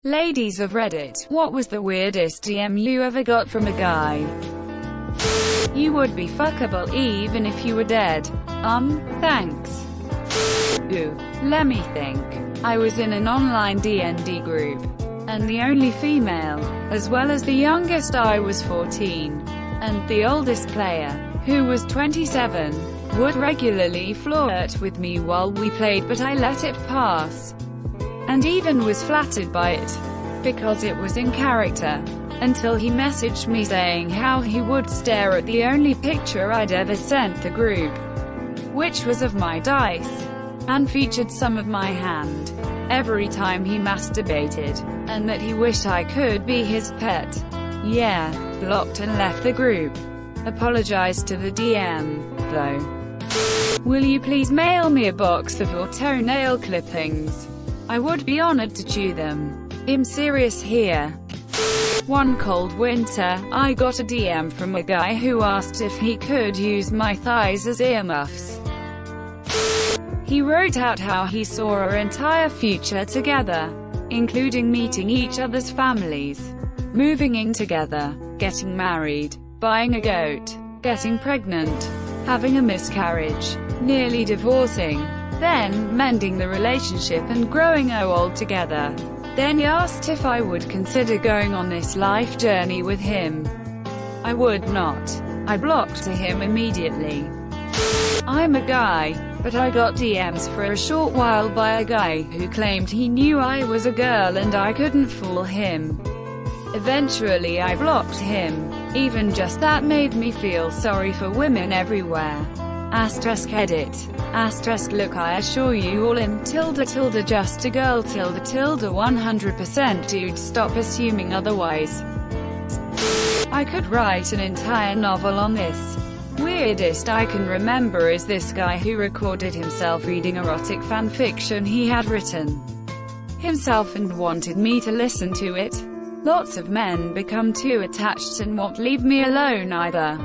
Ladies of Reddit, what was the weirdest DM you ever got from a guy? You would be fuckable even if you were dead. Thanks. Ooh, let me think. I was in an online D&D group, and the only female, as well as the youngest I was 14, and the oldest player, who was 27, would regularly flirt with me while we played, but I let it pass, and even was flattered by it, because it was in character, until he messaged me saying how he would stare at the only picture I'd ever sent the group, which was of my dice, and featured some of my hand, every time he masturbated, and that he wished I could be his pet. Yeah, blocked and left the group. Apologized to the DM, though. Will you please mail me a box of your toenail clippings? I would be honored to chew them. I'm serious here. One cold winter, I got a DM from a guy who asked if he could use my thighs as earmuffs. He wrote out how he saw our entire future together, including meeting each other's families, moving in together, getting married, buying a goat, getting pregnant, having a miscarriage, nearly divorcing, then mending the relationship and growing old together. Then he asked if I would consider going on this life journey with him. I would not. I blocked him immediately. I'm a guy, but I got DMs for a short while by a guy who claimed he knew I was a girl and I couldn't fool him. Eventually I blocked him. Even just that made me feel sorry for women everywhere. AskReddit. Look, I assure you all I'm just a girl 100% dude, stop assuming otherwise. I could write an entire novel on this. Weirdest I can remember is this guy who recorded himself reading erotic fanfiction he had written himself and wanted me to listen to it. Lots of men become too attached and won't leave me alone either.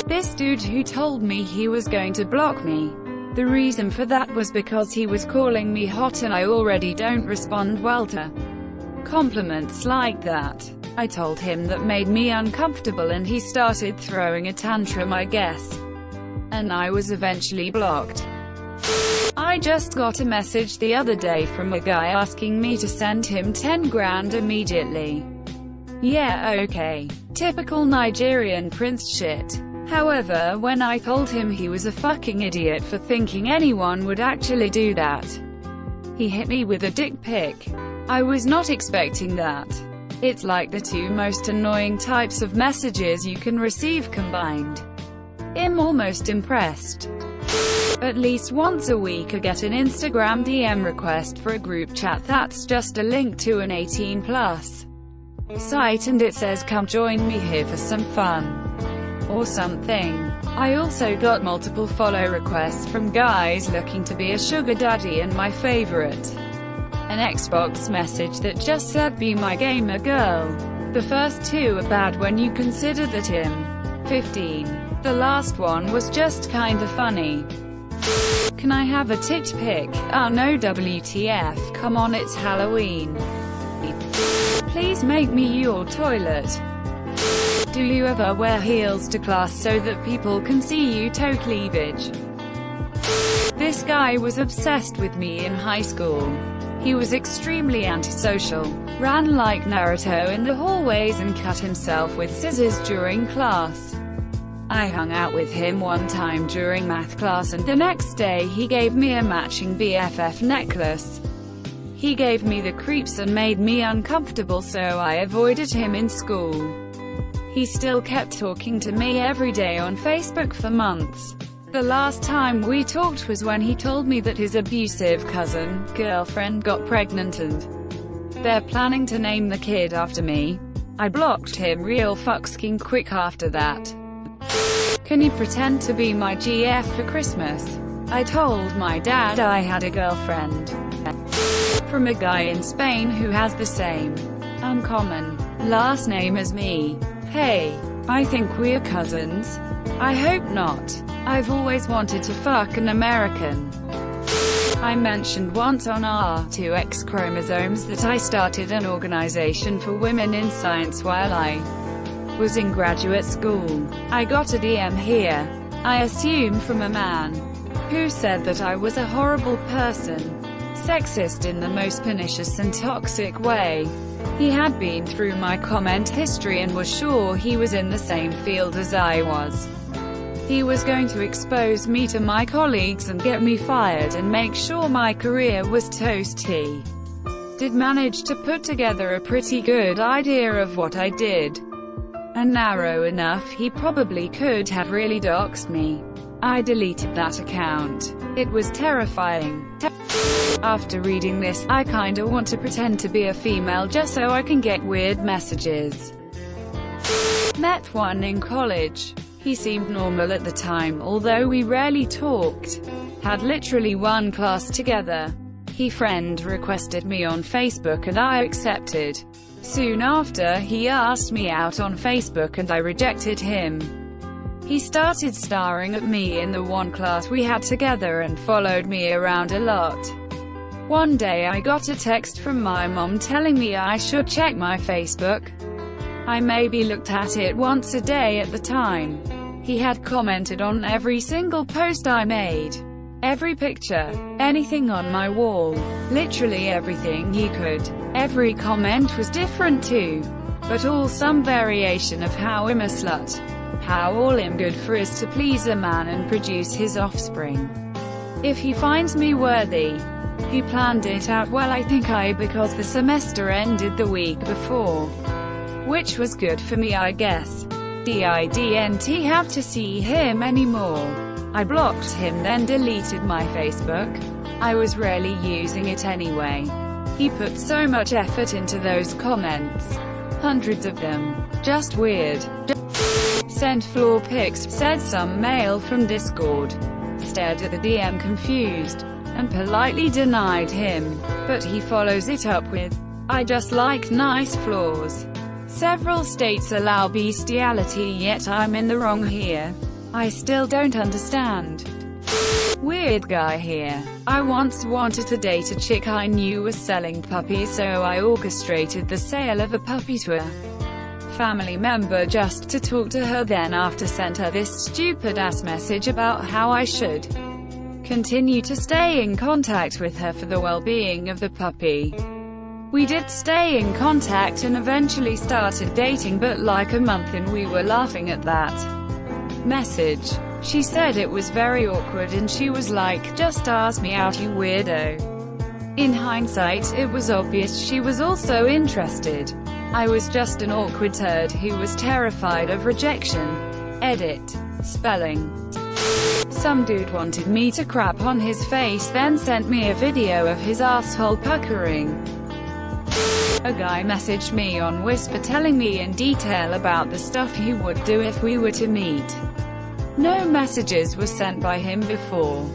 This dude who told me he was going to block me. The reason for that was because he was calling me hot and I already don't respond well to compliments like that. I told him that made me uncomfortable and he started throwing a tantrum, I guess. And I was eventually blocked. I just got a message the other day from a guy asking me to send him 10 grand immediately. Yeah, okay. Typical Nigerian prince shit. However, when I told him he was a fucking idiot for thinking anyone would actually do that, he hit me with a dick pic. I was not expecting that. It's like the two most annoying types of messages you can receive combined. I'm almost impressed. At least once a week I get an Instagram DM request for a group chat that's just a link to an 18+ site and it says come join me here for some fun or something. I also got multiple follow requests from guys looking to be a sugar daddy, and my favorite, an Xbox message that just said be my gamer girl. The first two are bad when you consider that I'm 15. The last one was just kinda funny. Can I have a tit pic? Oh no, WTF, come on, it's Halloween. Please make me your toilet. Do you ever wear heels to class so that people can see you toe cleavage? This guy was obsessed with me in high school. He was extremely antisocial, ran like Naruto in the hallways and cut himself with scissors during class. I hung out with him one time during math class and the next day he gave me a matching BFF necklace. He gave me the creeps and made me uncomfortable, so I avoided him in school. He still kept talking to me every day on Facebook for months. The last time we talked was when he told me that his abusive girlfriend got pregnant and they're planning to name the kid after me. I blocked him real fucking quick after that. Can you pretend to be my GF for Christmas? I told my dad I had a girlfriend from a guy in Spain who has the same uncommon last name as me. Hey, I think we're cousins. I hope not. I've always wanted to fuck an American. I mentioned once on our 2X chromosomes that I started an organization for women in science while I was in graduate school. I got a DM here, I assume from a man, who said that I was a horrible person, sexist in the most pernicious and toxic way. He had been through my comment history and was sure he was in the same field as I was. He was going to expose me to my colleagues and get me fired and make sure my career was toast. He did manage to put together a pretty good idea of what I did, and narrow enough he probably could have really doxed me. I deleted that account. It was terrifying. After reading this, I kinda want to pretend to be a female just so I can get weird messages. Met one in college. He seemed normal at the time, although we rarely talked. Had literally one class together. He friend requested me on Facebook and I accepted. Soon after, he asked me out on Facebook and I rejected him. He started staring at me in the one class we had together and followed me around a lot. One day I got a text from my mom telling me I should check my Facebook. I maybe looked at it once a day at the time. He had commented on every single post I made. Every picture. Anything on my wall. Literally everything he could. Every comment was different too. But all some variation of how I'm a slut. How all I'm good for is to please a man and produce his offspring. If he finds me worthy. He planned it out well because the semester ended the week before. Which was good for me I guess. Didn't have to see him anymore. I blocked him then deleted my Facebook. I was rarely using it anyway. He put so much effort into those comments. Hundreds of them. Just weird. Sent floor pics, said some male from Discord. Stared at the DM confused, and politely denied him. But he follows it up with, I just like nice floors. Several states allow bestiality yet I'm in the wrong here. I still don't understand. Weird guy here. I once wanted to date a chick I knew was selling puppies, so I orchestrated the sale of a puppy to a family member just to talk to her, then after sent her this stupid-ass message about how I should continue to stay in contact with her for the well-being of the puppy. We did stay in contact and eventually started dating, but like a month in we were laughing at that message. She said it was very awkward and she was like, just ask me out you weirdo. In hindsight, it was obvious she was also interested. I was just an awkward turd who was terrified of rejection. Edit. Spelling. Some dude wanted me to crap on his face, then sent me a video of his asshole puckering. A guy messaged me on Whisper telling me in detail about the stuff he would do if we were to meet. No messages were sent by him before.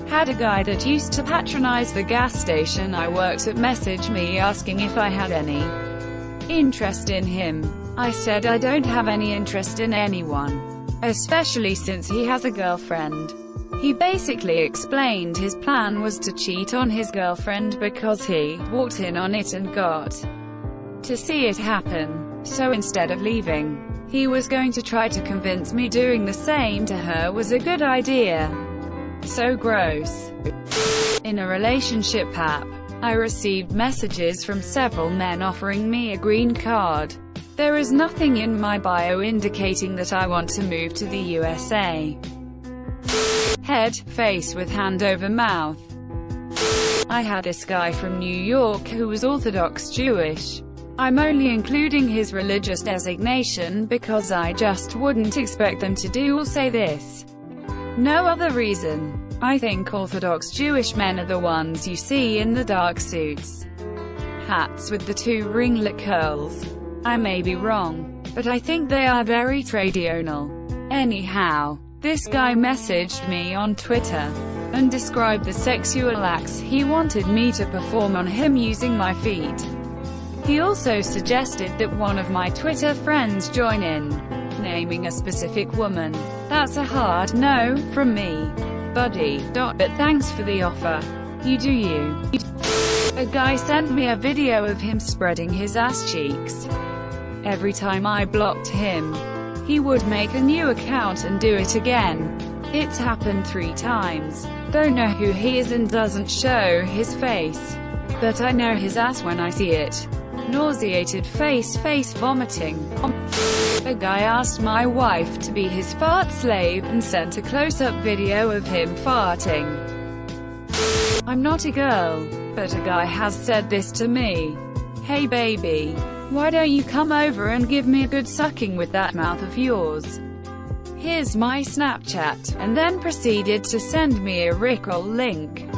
Had a guy that used to patronize the gas station I worked at message me asking if I had any interest in him. I said I don't have any interest in anyone, especially since he has a girlfriend. He basically explained his plan was to cheat on his girlfriend because he walked in on it and got to see it happen. So instead of leaving, he was going to try to convince me doing the same to her was a good idea. So gross. In a relationship app, I received messages from several men offering me a green card. There is nothing in my bio indicating that I want to move to the USA. Head, face with hand over mouth. I had this guy from New York who was Orthodox Jewish. I'm only including his religious designation because I just wouldn't expect them to do or say this. No other reason. I think Orthodox Jewish men are the ones you see in the dark suits. Hats with the two ringlet curls. I may be wrong, but I think they are very traditional. Anyhow, this guy messaged me on Twitter and described the sexual acts he wanted me to perform on him using my feet. He also suggested that one of my Twitter friends join in, naming a specific woman. That's a hard no from me. buddy. But thanks for the offer. You do you. A guy sent me a video of him spreading his ass cheeks. Every time I blocked him, he would make a new account and do it again. It's happened 3 times. Don't know who he is and doesn't show his face, but I know his ass when I see it. Nauseated face vomiting. A guy asked my wife to be his fart slave and sent a close-up video of him farting. I'm not a girl, but a guy has said this to me. Hey baby, why don't you come over and give me a good sucking with that mouth of yours? Here's my Snapchat, and then proceeded to send me a Rickle link.